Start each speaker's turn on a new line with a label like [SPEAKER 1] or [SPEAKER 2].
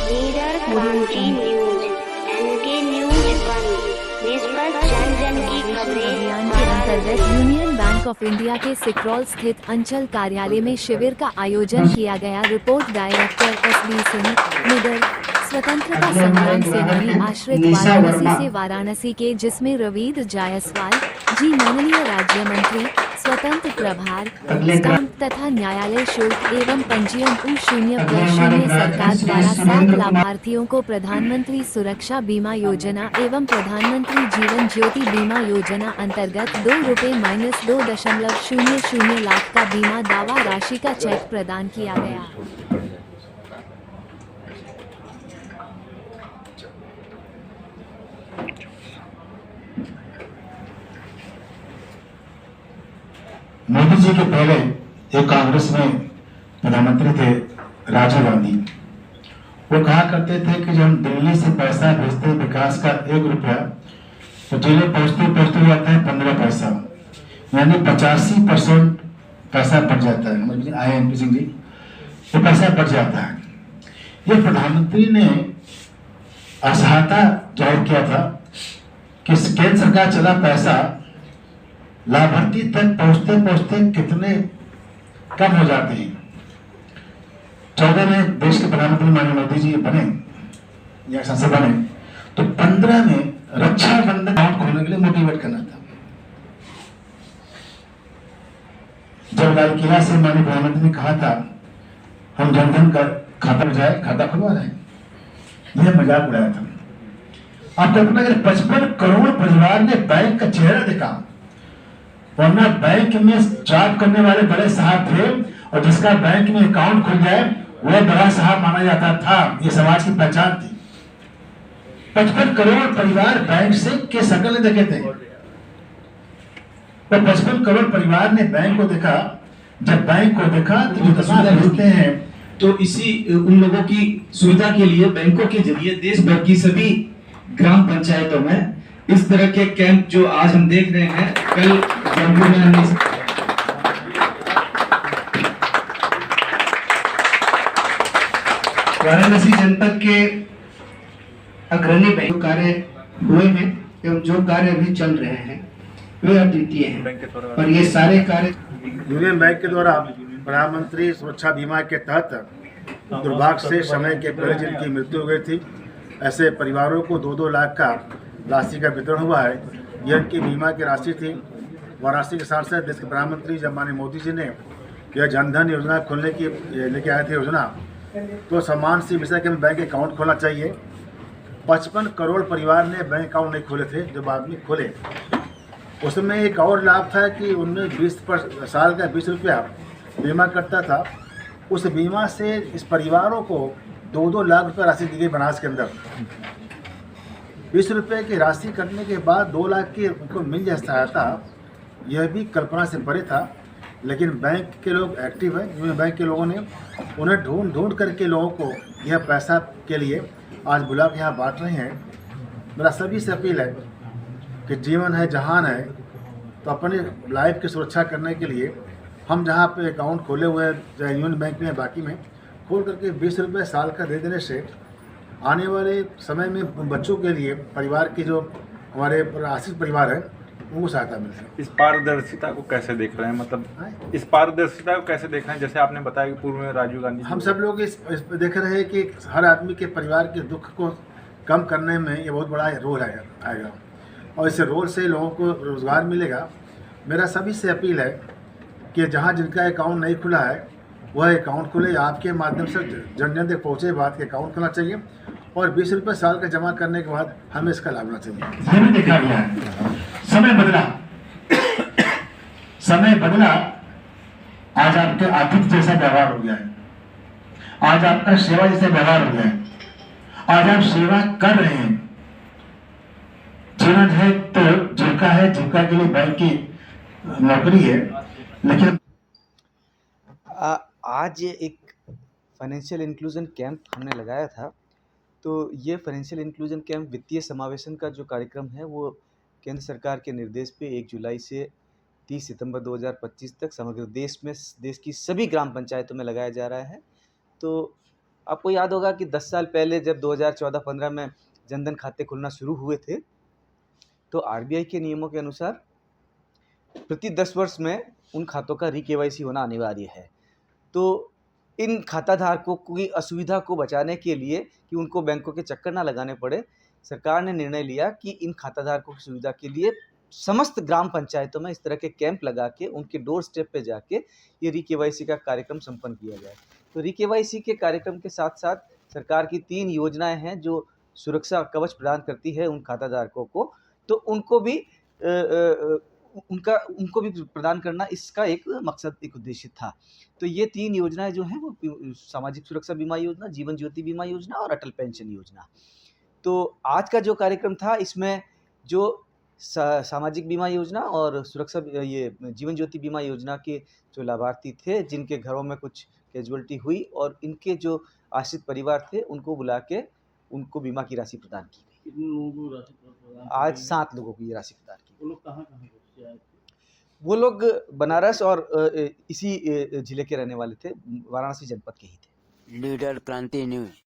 [SPEAKER 1] Leader क्रांति news, N K news one, निष्पक्ष जन जन की खबरें।
[SPEAKER 2] अभियान के अंतर्गत यूनियन बैंक ऑफ इंडिया के सिकरौल स्थित अंचल कार्यालय में शिविर का आयोजन किया गया। Report director S.B.. सिंह, निडर, स्वतंत्रता संग्राम सेनानी आश्रित वाराणसी के जिसमें रवींद्र जायसवाल जी, माननीय राज्य मंत्री, स्वतंत्र प्रभार, स्टाम्प तथा न्यायालय शुल्क एवं पंजीयन U0+0 सरकार द्वारा 7 लाभार्थियों को प्रधानमंत्री सुरक्षा बीमा योजना एवं प्रधानमंत्री जीवन ज्योति बीमा योजना अंतर्गत ₹2-2.00 लाख का बीमा दावा राशि का चेक प्रदान किया गया।
[SPEAKER 3] मोदी जी के पहले एक कांग्रेस में प्रधानमंत्री थे राजीव गांधी। वो कहा करते थे कि जब हम दिल्ली से पैसा भेजते हैं विकास का 1 रुपया, तो जिले पहुंचते पहुंचते जाता है 15 पैसा, यानी 85% पैसा बढ़ जाता है। आए MP सिंह जी, ये पैसा बढ़ जाता है। ये प्रधानमंत्री ने असहायता जाहिर किया था कि केंद्र सरकार चला पैसा लाभार्थी तक पहुंचते पहुंचते कितने कम हो जाते हैं। 14 में देश के प्रधानमंत्री माननीय मोदी जी बने या संसद बने, तो 15 में रक्षा बंधन अकाउंट खोलने के लिए मोटिवेट करना था। जब लाल किला से माननीय प्रधानमंत्री ने कहा था हम जनधन का खाता में जाए, खाता खुलवा रहे हैं, यह मजाक उड़ाया था। आप कल्पना करें 55 करोड़ परिवार ने बैंक का चेहरा देखा, वरना बैंक में जॉब करने वाले बड़े साहब थे और जिसका बैंक में अकाउंट खुल जाए वह बड़ा साहब माना जाता था। ये समाज की पहचान थी। 55 करोड़ परिवार बैंक से के शकल देखे थे। तो 55 करोड़ परिवार ने बैंक को देखा। जब बैंक को देखा तो जितना भेजते हैं,
[SPEAKER 4] तो इसी उन लोगों की सुविधा के लिए बैंकों के जरिए देश भर की सभी ग्राम पंचायतों में इस तरह के कैंप जो आज हम देख रहे हैं, कल जम्मू में हमने वाराणसी जनपद के अग्रणी बैंक कार्य हुए हैं एवं जो कार्य अभी चल रहे हैं वे अद्वितीय हैं और ये सारे कार्य
[SPEAKER 3] यूनियन बैंक के द्वारा प्रधानमंत्री सुरक्षा बीमा के तहत दुर्भाग्य से समय के पहले जिनकी मृत्यु हो गई थी, ऐसे परिवारों को 2-2 लाख का राशि का वितरण हुआ है। यह इनकी बीमा की राशि थी। वाराणसी के सांसद देश के प्रधानमंत्री जब माननीय मोदी जी ने यह जनधन योजना खोलने की लेके आए थे योजना, तो सम्मान से विषय के बैंक अकाउंट खोलना चाहिए। 55 करोड़ परिवार ने बैंक अकाउंट नहीं खोले थे। जब आदमी खोले उसमें एक और लाभ था कि उनमें 20 साल का 20 रुपया बीमा करता था। उस बीमा से इस परिवारों को 2-2 लाख रुपये राशि दी गई बनारस के अंदर। 20 रुपये की राशि कटने के बाद 2 लाख की उनको मिल जाए सहायता, यह भी कल्पना से परे था। लेकिन बैंक के लोग एक्टिव हैं। यूनियन बैंक के लोगों ने उन्हें ढूंढ करके लोगों को यह पैसा के लिए आज बुला के यहाँ बांट रहे हैं। मेरा सभी से अपील है कि जीवन है जहान है, तो अपनी लाइफ की सुरक्षा करने के लिए हम जहाँ पे अकाउंट खोले हुए हैं, चाहे यूनियन बैंक में बाकी में, खोल करके 20 रुपये साल का दे देने से आने वाले समय में बच्चों के लिए, परिवार के जो हमारे आश्रित परिवार है, उनको सहायता मिल सके।
[SPEAKER 5] इस पारदर्शिता को कैसे देख रहे हैं, मतलब इस पारदर्शिता को कैसे देख रहे हैं? जैसे आपने बताया कि पूर्व में राजीव गांधी, हम
[SPEAKER 3] सब लोग इस देख रहे हैं कि हर आदमी के परिवार के दुख को कम करने में ये बहुत बड़ा रोल आएगा और इस रोल से लोगों को रोज़गार मिलेगा। मेरा सभी से अपील है कि जहाँ जिनका अकाउंट नहीं खुला है वह अकाउंट खुले। आपके माध्यम से जन जन तक पहुँचे बात के अकाउंट खुलना चाहिए और 20 रुपये साल का जमा करने के बाद हमें इसका लाभ लेना चाहिए। ये भी देखा गया है, समय बदला। आज आपके आतिथ्य जैसा व्यवहार हो गया है, आज आपका सेवा जैसा व्यवहार हो गया है, आज आप सेवा कर रहे हैं। जीवन है तो जीविका के लिए बैंक की नौकरी है। लेकिन
[SPEAKER 6] आज एक फाइनेंशियल इंक्लूजन कैंप हमने लगाया था। तो ये फाइनेंशियल इंक्लूजन कैंप वित्तीय समावेशन का जो कार्यक्रम है वो केंद्र सरकार के निर्देश पे 1 जुलाई से 30 सितंबर 2025 तक समग्र देश में देश की सभी ग्राम पंचायतों में लगाया जा रहा है। तो आपको याद होगा कि 10 साल पहले जब 2014-15 में जनधन खाते खुलना शुरू हुए थे, तो आरबीआई के नियमों के अनुसार प्रति 10 वर्ष में उन खातों का री-केवाईसी होना अनिवार्य है। तो इन खाताधारकों की असुविधा को बचाने के लिए कि उनको बैंकों के चक्कर ना लगाने पड़े, सरकार ने निर्णय लिया कि इन खाताधारकों की सुविधा के लिए समस्त ग्राम पंचायतों में इस तरह के कैंप लगा के उनके डोर स्टेप पे जाके ये री-केवाईसी का कार्यक्रम संपन्न किया जाए। तो री-केवाईसी के कार्यक्रम के साथ-साथ सरकार की 3 योजनाएँ हैं जो सुरक्षा कवच प्रदान करती है उन खाताधारकों को, तो उनको भी प्रदान करना इसका एक मकसद, एक उद्देश्य था। तो ये 3 योजनाएँ जो हैं वो सामाजिक सुरक्षा बीमा योजना, जीवन ज्योति बीमा योजना और अटल पेंशन योजना। तो आज का जो कार्यक्रम था इसमें जो सामाजिक बीमा योजना और सुरक्षा ये जीवन ज्योति बीमा योजना के जो लाभार्थी थे, जिनके घरों में कुछ कैजुअल्टी हुई और इनके जो आश्रित परिवार थे, उनको बुला के उनको बीमा की राशि प्रदान की गई।
[SPEAKER 7] कितने लोगों को राशि प्रदान
[SPEAKER 6] आज 7 लोगों को ये राशि प्रदान की
[SPEAKER 7] वो लोग कहाँ से आए थे?
[SPEAKER 6] गई। वो लोग बनारस और इसी जिले के रहने वाले थे, वाराणसी जनपद के ही थे।
[SPEAKER 8] लीडर क्रांति न्यूज।